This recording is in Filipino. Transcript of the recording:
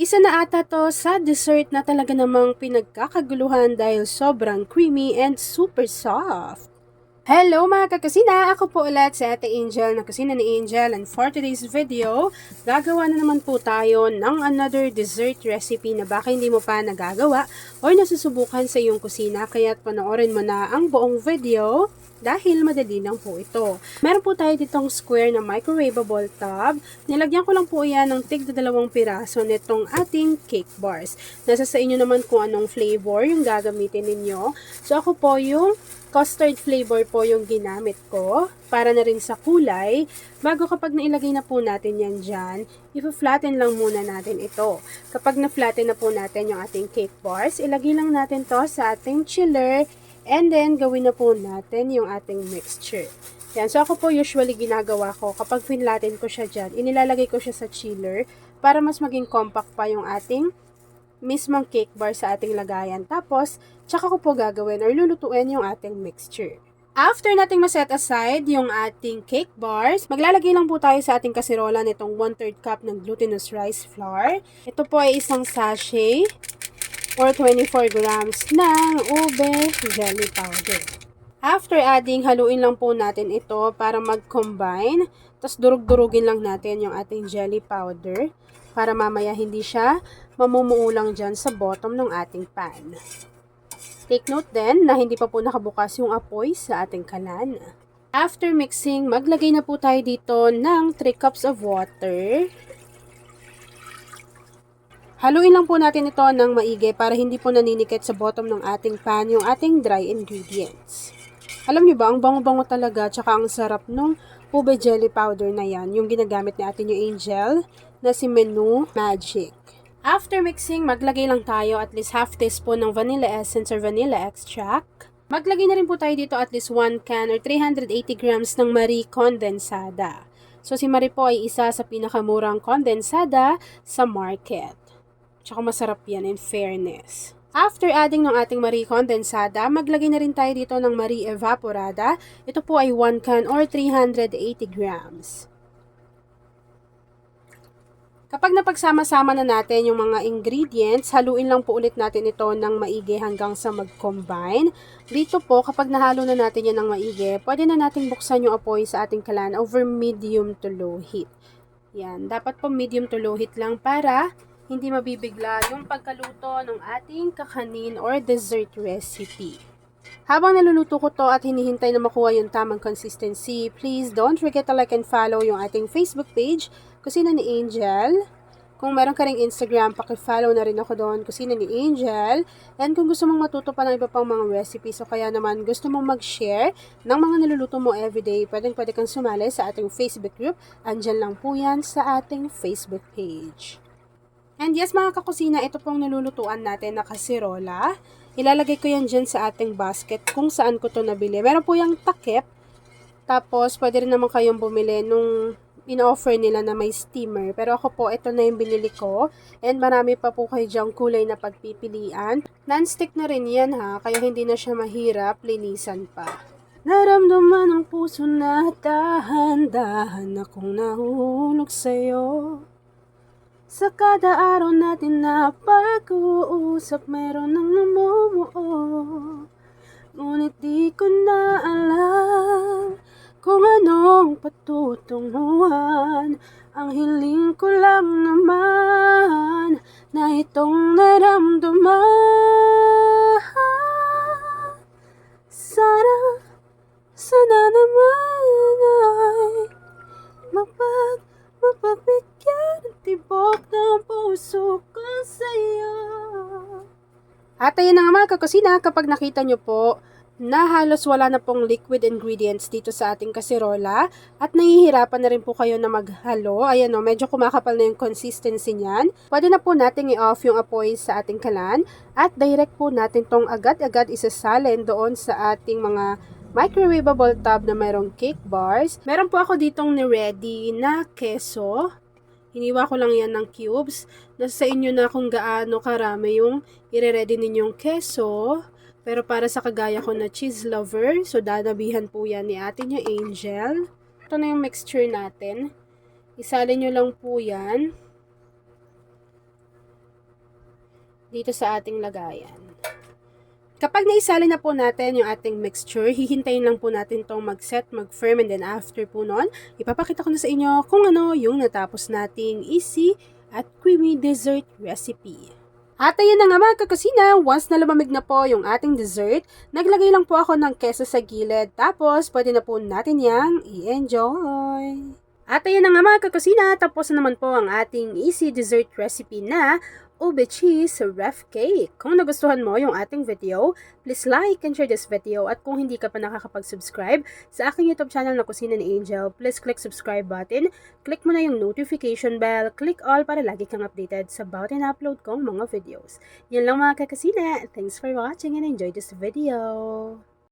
Isa na ata to sa dessert na talaga namang pinagkakaguluhan dahil sobrang creamy and super soft. Hello mga kakusina! Ako po ulit si Ate Angel ng Kusina ni Angel, and for today's video, gagawa na naman po tayo ng another dessert recipe na baka hindi mo pa nagagawa or nasusubukan sa iyong kusina, kaya't panoorin mo na ang buong video dahil madali lang po ito. Meron po tayo ditong square na microwavable tub. Nilagyan ko lang po yan ng tig 2 piraso nitong ating cake bars. Nasa sa inyo naman kung anong flavor yung gagamitin ninyo. So ako po yung custard flavor po yung ginamit ko para na rin sa kulay. Bago kapag nailagay na po natin yan dyan, i-flatten lang muna natin ito. Kapag na-flatten na po natin yung ating cake bars, ilagay lang natin to sa ating chiller. And then, gawin na po natin yung ating mixture. Yan. So, ako po usually ginagawa ko, kapag finlatin ko siya dyan, inilalagay ko siya sa chiller para mas maging compact pa yung ating mismong cake bar sa ating lagayan. Tapos, tsaka ko po gagawin or lulutuin yung ating mixture. After nating ma-set aside yung ating cake bars, maglalagay lang po tayo sa ating kaserola nitong 1/3 cup ng glutinous rice flour. Ito po ay isang sachet or 24 grams ng ube jelly powder. After adding, haluin lang po natin ito para mag-combine. Tapos durug-durugin lang natin yung ating jelly powder para mamaya hindi siya mamumuo lang dyan sa bottom ng ating pan. Take note din na hindi pa po nakabukas yung apoy sa ating kalan. After mixing, maglagay na po tayo dito ng 3 cups of water. Haluin lang po natin ito ng maigi para hindi po naninikit sa bottom ng ating pan yung ating dry ingredients. Alam niyo ba, ang bango-bango talaga, tsaka ang sarap nung ube jelly powder na yan, yung ginagamit ni Ate Angel na si Menu Magic. After mixing, maglagay lang tayo at least half teaspoon ng vanilla essence or vanilla extract. Maglagay na rin po tayo dito at least 1 can or 380 grams ng Marie Condensada. So si Marie po ay isa sa pinakamurang kondensada sa market. Tsaka masarap yan in fairness. After adding ng ating Marie Condensada, maglagay na rin tayo dito ng Marie Evaporada. Ito po ay 1 can or 380 grams. Kapag napagsama-sama na natin yung mga ingredients, haluin lang po ulit natin ito ng maigi hanggang sa mag-combine. Dito po, kapag nahalo na natin yan ng maigi, pwede na nating buksan yung apoy sa ating kalan over medium to low heat. Yan, dapat po medium to low heat lang para hindi mabibigla yung pagkaluto ng ating kakanin or dessert recipe. Habang naluluto ko to at hinihintay na makuha yung tamang consistency, please don't forget to like and follow yung ating Facebook page, Kusina ni Angel. Kung meron ka ring Instagram, paki-follow na rin ako doon, Kusina ni Angel. And kung gusto mong matuto pa ng iba pang mga recipes o kaya naman gusto mong mag-share ng mga niluluto mo everyday, pwede kang sumali sa ating Facebook group. Andyan lang po yan sa ating Facebook page. And yes mga kakusina, ito pong nilulutuan natin na kasirola. Ilalagay ko yan dyan sa ating basket kung saan ko to nabili. Meron po yung takip. Tapos pwede rin naman kayong bumili nung in-offer nila na may steamer. Pero ako po, ito na yung binili ko. And marami pa po kayo dyang kulay na pagpipilian. Non-stick na rin yan ha, kaya hindi na siya mahirap linisan pa. Naramdaman ng puso na dahan-dahan akong nahulog sa'yo. Sa kada araw natin na pag-uusap, meron nang namumuo. Ngunit di ko na alam kung anong patutunguhan. Ang hiling ko lang naman na itong naramdaman. Sana naman ay mapagbigyan ng tibok ng puso ko sa'yo. At ayun na nga mga kakusina, kapag nakita nyo po na halos wala na pong liquid ingredients dito sa ating kaserola at nahihirapan na rin po kayo na maghalo, ayan o, medyo kumakapal na yung consistency niyan, pwede na po nating i-off yung apoy sa ating kalan at direct po natin tong agad-agad isasalin doon sa ating mga microwavable tub na mayroong cake bars. Meron po ako ditong ni-ready na keso. Hiniwa ko lang yan ng cubes. Nasa inyo na kung gaano karami yung ire-ready ninyong keso. Pero para sa kagaya ko na cheese lover, so dadabihan po yan ni Ate Angel. Ito na yung mixture natin. Isalin nyo lang po yan. dito sa ating lagayan. Kapag naisali na po natin yung ating mixture, hihintayin lang po natin itong mag-set, mag-firm, and then after po nun, ipapakita ko na sa inyo kung ano yung natapos nating easy at creamy dessert recipe. At ayun na nga mga kakusina, once na lumamig na po yung ating dessert, naglagay lang po ako ng keso sa gilid, tapos pwede na po natin yang i-enjoy. At ayun na nga mga kakusina, tapos na naman po ang ating easy dessert recipe na ube cheese ref cake. Kung nagustuhan mo yung ating video, please like and share this video. At kung hindi ka pa nakakapag-subscribe sa aking YouTube channel na Kusina ni Angel, please click subscribe button, click mo na yung notification bell, click all para lagi kang updated sa bawat in-upload kong mga videos. Yan lang mga kakasina. Thanks for watching and enjoy this video.